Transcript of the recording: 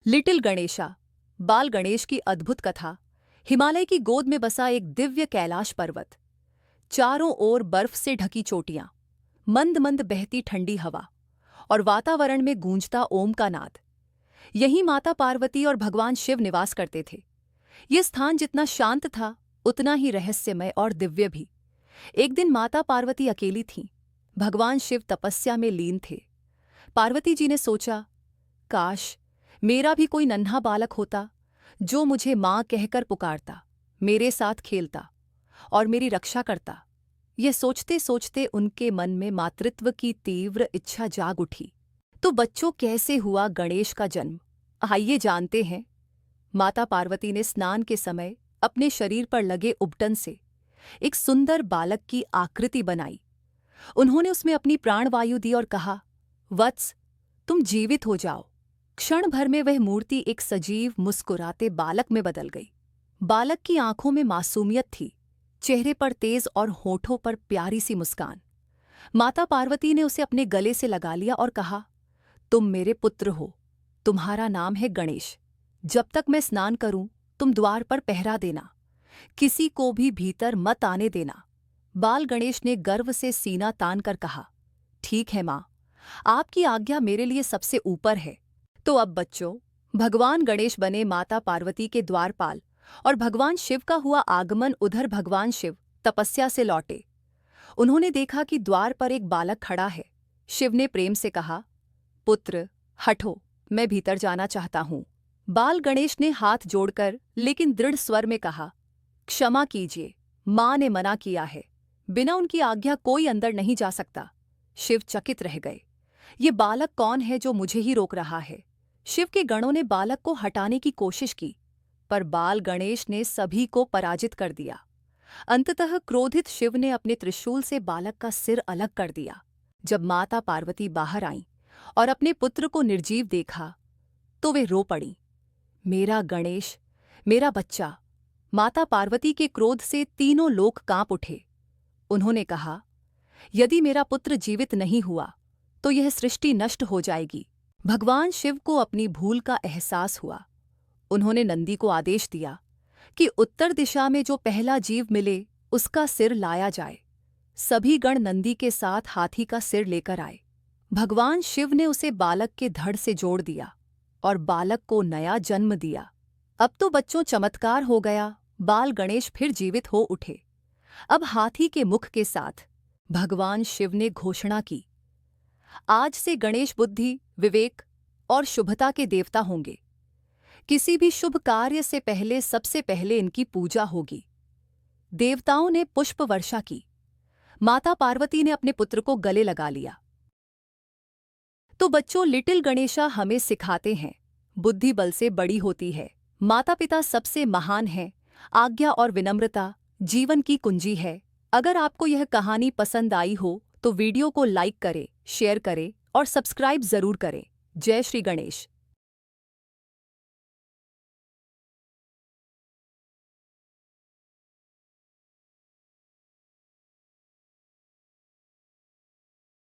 Little Ganesha, बाल गणेश की अद्भुत कथा। हिमालय की गोद में बसा एक दिव्य कैलाश पर्वत। चारों ओर बर्फ से ढकी चोटियां, मंद मंद बहती ठंडी हवा और वातावरण में गूंजता ओम का नाद। यहीं माता पार्वती और भगवान शिव निवास करते थे। ये स्थान जितना शांत था, उतना ही रहस्यमय और दिव्य भी। एक दिन माता पार्वती अकेली थीं। भगवान शिव तपस्या में लीन थे। पार्वती जी ने सोचा, काश मेरा भी कोई नन्हा बालक होता जो मुझे माँ कहकर पुकारता, मेरे साथ खेलता और मेरी रक्षा करता। ये सोचते सोचते उनके मन में मातृत्व की तीव्र इच्छा जाग उठी। तो बच्चों, कैसे हुआ गणेश का जन्म? आइए जानते हैं। माता पार्वती ने स्नान के समय अपने शरीर पर लगे उबटन से एक सुंदर बालक की आकृति बनाई। उन्होंने उसमें अपनी प्राणवायु दी और कहा, वत्स, तुम जीवित हो जाओ। क्षण भर में वह मूर्ति एक सजीव मुस्कुराते बालक में बदल गई। बालक की आंखों में मासूमियत थी, चेहरे पर तेज और होठों पर प्यारी सी मुस्कान। माता पार्वती ने उसे अपने गले से लगा लिया और कहा, तुम मेरे पुत्र हो। तुम्हारा नाम है गणेश। जब तक मैं स्नान करूं, तुम द्वार पर पहरा देना, किसी को भी भीतर मत आने देना। बाल गणेश ने गर्व से सीना तान कर कहा, ठीक है माँ, आपकी आज्ञा मेरे लिए सबसे ऊपर है। तो अब बच्चों, भगवान गणेश बने माता पार्वती के द्वारपाल और भगवान शिव का हुआ आगमन। उधर भगवान शिव तपस्या से लौटे। उन्होंने देखा कि द्वार पर एक बालक खड़ा है। शिव ने प्रेम से कहा, पुत्र, हटो, मैं भीतर जाना चाहता हूँ। बाल गणेश ने हाथ जोड़कर लेकिन दृढ़ स्वर में कहा, क्षमा कीजिए, माँ ने मना किया है। बिना उनकी आज्ञा कोई अंदर नहीं जा सकता। शिव चकित रह गए। ये बालक कौन है जो मुझे ही रोक रहा है? शिव के गणों ने बालक को हटाने की कोशिश की, पर बाल गणेश ने सभी को पराजित कर दिया। अंततः क्रोधित शिव ने अपने त्रिशूल से बालक का सिर अलग कर दिया। जब माता पार्वती बाहर आईं और अपने पुत्र को निर्जीव देखा, तो वे रो पड़ीं। मेरा गणेश, मेरा बच्चा। माता पार्वती के क्रोध से तीनों लोक कांप उठे। उन्होंने कहा, यदि मेरा पुत्र जीवित नहीं हुआ तो यह सृष्टि नष्ट हो जाएगी। भगवान शिव को अपनी भूल का एहसास हुआ। उन्होंने नंदी को आदेश दिया कि उत्तर दिशा में जो पहला जीव मिले उसका सिर लाया जाए। सभी गण नंदी के साथ हाथी का सिर लेकर आए। भगवान शिव ने उसे बालक के धड़ से जोड़ दिया और बालक को नया जन्म दिया। अब तो बच्चों, चमत्कार हो गया। बाल गणेश फिर जीवित हो उठे। अब हाथी के मुख के साथ भगवान शिव ने घोषणा की, आज से गणेश बुद्धि, विवेक और शुभता के देवता होंगे। किसी भी शुभ कार्य से पहले सबसे पहले इनकी पूजा होगी। देवताओं ने पुष्प वर्षा की। माता पार्वती ने अपने पुत्र को गले लगा लिया। तो बच्चों, लिटिल गणेशा हमें सिखाते हैं, बुद्धि बल से बड़ी होती है। माता पिता सबसे महान हैं। आज्ञा और विनम्रता जीवन की कुंजी है। अगर आपको यह कहानी पसंद आई हो तो वीडियो को लाइक करें, शेयर करें और सब्सक्राइब जरूर करें। जय श्री गणेश।